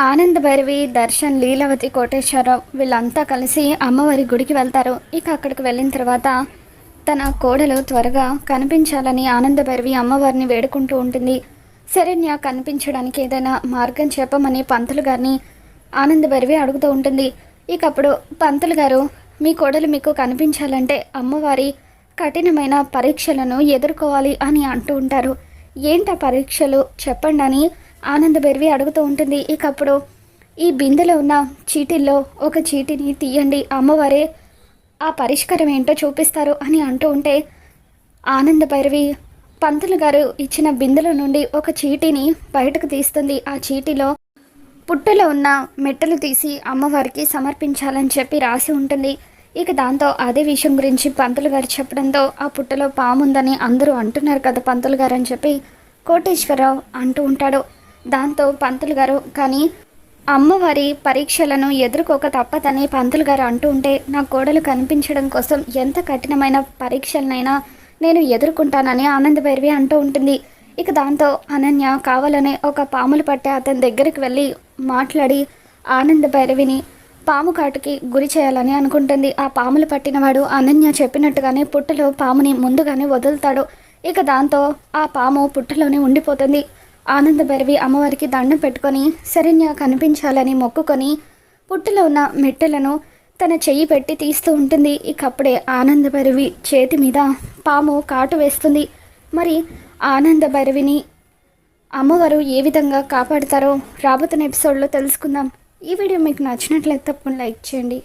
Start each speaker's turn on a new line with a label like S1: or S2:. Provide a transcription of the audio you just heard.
S1: ఆనంద్ భైరవి, దర్శన్, లీలావతి, కోటేశ్వరరావు వీళ్ళంతా కలిసి అమ్మవారి గుడికి వెళ్తారు. ఇక అక్కడికి వెళ్ళిన తర్వాత తన కోడలు త్వరగా కనిపించాలని ఆనంద భైరవి అమ్మవారిని వేడుకుంటూ ఉంటుంది. శరణ్య కనిపించడానికి ఏదైనా మార్గం చెప్పమని పంతులు గారిని ఆనంద భైరవి అడుగుతూ ఉంటుంది. ఇక అప్పుడు పంతులు గారు, మీ కోడలు మీకు కనిపించాలంటే అమ్మవారి కఠినమైన పరీక్షలను ఎదుర్కోవాలి అని అంటూ ఉంటారు. ఏంటి ఆ పరీక్షలు చెప్పండి అని ఆనంద భైరవి అడుగుతూ ఉంటుంది. ఇక అప్పుడు ఈ బిందెలో ఉన్న చీటీల్లో ఒక చీటీని తీయండి, అమ్మవారే ఆ పరిష్కారం ఏంటో చూపిస్తారు అని అంటూ ఉంటే ఆనంద భైరవి పంతులు గారు ఇచ్చిన బిందెల నుండి ఒక చీటీని బయటకు తీస్తుంది. ఆ చీటీలో పుట్టలో ఉన్న మెట్టలు తీసి అమ్మవారికి సమర్పించాలని చెప్పి రాసి ఉంటుంది. ఇక దాంతో అదే విషయం గురించి పంతులు గారు చెప్పడంతో ఆ పుట్టలో పాము ఉందని అందరూ అంటున్నారు కదా పంతులు గారు అని చెప్పి కోటేశ్వరరావు అంటూ ఉంటాడు. దాంతో పంతులు గారు, కానీ అమ్మవారి పరీక్షలను ఎదుర్కోక తప్పదని పంతులు గారు అంటూ ఉంటే, నా కోడలు కనిపించడం కోసం ఎంత కఠినమైన పరీక్షలనైనా నేను ఎదుర్కొంటానని ఆనంద భైరవి అంటూ ఉంటుంది. ఇక దాంతో అనన్య కావాలనే ఒక పాములు పట్టే అతని దగ్గరికి వెళ్ళి మాట్లాడి ఆనంద భైరవిని పాము కాటుకి గురి చేయాలని అనుకుంటుంది. ఆ పాములు పట్టినవాడు అనన్య చెప్పినట్టుగానే పుట్టలో పాముని ముందుగానే వదులుతాడు. ఇక దాంతో ఆ పాము పుట్టలోనే ఉండిపోతుంది. ఆనంద భైరవి అమ్మవారికి దండం పెట్టుకొని శరణ్య కనిపించాలని మొక్కుకొని పుట్టలో ఉన్న మెట్టెలను తన చెయ్యి పెట్టి తీస్తూ ఉంటుంది. ఇక అప్పుడే ఆనంద భైరవి చేతి మీద పాము కాటు వేస్తుంది. మరి ఆనంద భైరవిని అమ్మవారు ఏ విధంగా కాపాడుతారో రాబోతున్న ఎపిసోడ్లో తెలుసుకుందాం. ఈ వీడియో మీకు నచ్చినట్లయితే తప్పకుండా లైక్ చేయండి.